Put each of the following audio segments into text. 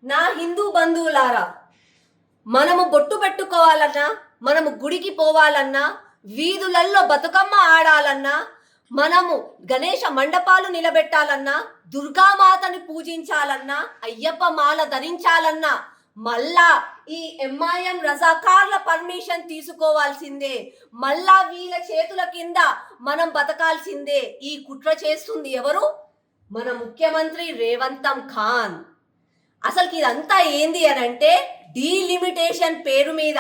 నా హిందూ బంధువులారా, మనము బొట్టు పెట్టుకోవాలన్నా, మనము గుడికి పోవాలన్నా, వీధులల్లో బతుకమ్మ ఆడాలన్నా, మనము గణేష మండపాలు నిలబెట్టాలన్నా, దుర్గామాతని పూజించాలన్నా, అయ్యప్ప మాల ధరించాలన్నా మళ్ళా ఈ ఎంఐఎం రజాకార్ల పర్మిషన్ తీసుకోవాల్సిందే. మళ్ళా వీళ్ళ చేతుల కింద మనం బతకాల్సిందే. ఈ కుట్ర చేస్తుంది ఎవరు? మన ముఖ్యమంత్రి రేవంతం ఖాన్. అసలుకి ఇదంతా ఏంది అని అంటే, డీలిమిటేషన్ పేరు మీద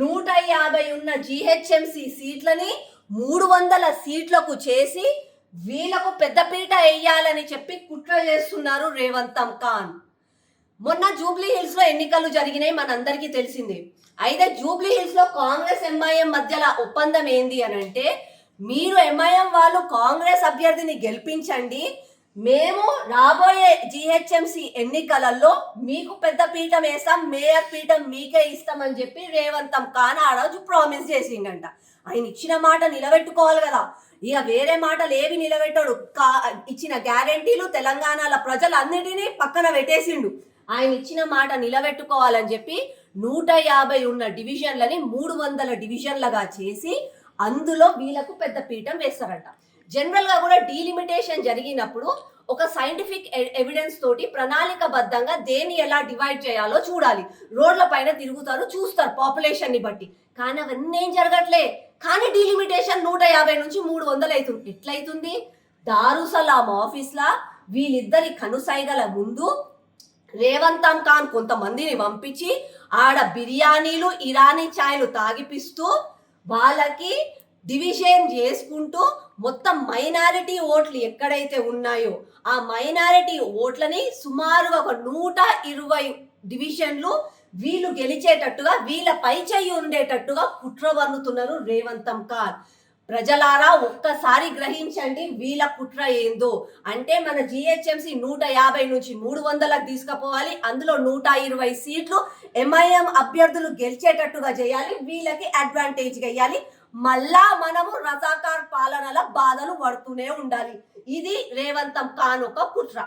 150 ఉన్న జిహెచ్ఎంసి సీట్లని 300 సీట్లకు చేసి వీళ్ళకు పెద్దపీట వేయాలని చెప్పి కుట్ర చేస్తున్నారు రేవంతం ఖాన్. మొన్న జూబ్లీ హిల్స్ లో ఎన్నికలు జరిగినాయి, మనందరికీ తెలిసింది. అయితే జూబ్లీ హిల్స్ లో కాంగ్రెస్ ఎంఐఎం మధ్యలో ఒప్పందం ఏంది అని అంటే, మీరు ఎంఐఎం వాళ్ళు కాంగ్రెస్ అభ్యర్థిని గెలిపించండి, మేము రాబోయే జిహెచ్ఎంసి ఎన్నికలలో మీకు పెద్ద పీఠం వేస్తాం, మేయర్ పీఠం మీకే ఇస్తామని చెప్పి రేవంతం ఖాన్ ఆ రోజు ప్రామిస్ చేసిండంట. ఆయన ఇచ్చిన మాట నిలబెట్టుకోవాలి కదా, ఇక వేరే మాటలు ఏవి నిలబెట్టాడు. ఇచ్చిన గ్యారెంటీలు తెలంగాణలో ప్రజలన్నిటినీ పక్కన పెట్టేసిండు. ఆయన ఇచ్చిన మాట నిలబెట్టుకోవాలని చెప్పి 150 ఉన్న డివిజన్లని 300 డివిజన్లుగా చేసి అందులో వీళ్ళకు పెద్ద పీఠం వేస్తారంట. జనరల్గా కూడా డీలిమిటేషన్ జరిగినప్పుడు ఒక సైంటిఫిక్ ఎవిడెన్స్ తోటి ప్రణాళికబద్ధంగా దేన్ని ఎలా డివైడ్ చేయాలో చూడాలి. రోడ్ల పైన తిరుగుతారు, చూస్తారు పాపులేషన్ని బట్టి. కానీ అవన్నీ ఏం జరగట్లే. కానీ డీలిమిటేషన్ 150 నుంచి 300 అవుతుంది. ఎట్లయితుంది? దారుసలాం ఆఫీస్లా వీళ్ళిద్దరి కనుసైగల ముందు రేవంతం ఖాన్ కొంతమందిని పంపించి ఆడ బిర్యానీలు, ఇరానీ ఛాయ్లు తాగిపిస్తూ వాళ్ళకి డివిజన్ చేసుకుంటూ మొత్తం మైనారిటీ ఓట్లు ఎక్కడైతే ఉన్నాయో ఆ మైనారిటీ ఓట్లని సుమారుగా ఒక 120 డివిజన్లు వీళ్ళు గెలిచేటట్టుగా, వీళ్ళ పై చెయ్యి ఉండేటట్టుగా కుట్ర వన్నుతున్నారు రేవంతం ఖాన్. ప్రజలారా ఒక్కసారి గ్రహించండి వీళ్ళ కుట్ర ఏందో. అంటే మన జిహెచ్ఎంసి 150 నుంచి 300లకు తీసుకుపోవాలి, అందులో 120 సీట్లు ఎంఐఎం అభ్యర్థులు గెలిచేటట్టుగా చేయాలి, వీళ్ళకి అడ్వాంటేజ్గా ఇవ్వాలి. మళ్ళా మనము రజాకార్ పాలనల బాధలు పడుతూనే ఉండాలి. ఇది రేవంతం ఖాన్ ఒక కుట్ర.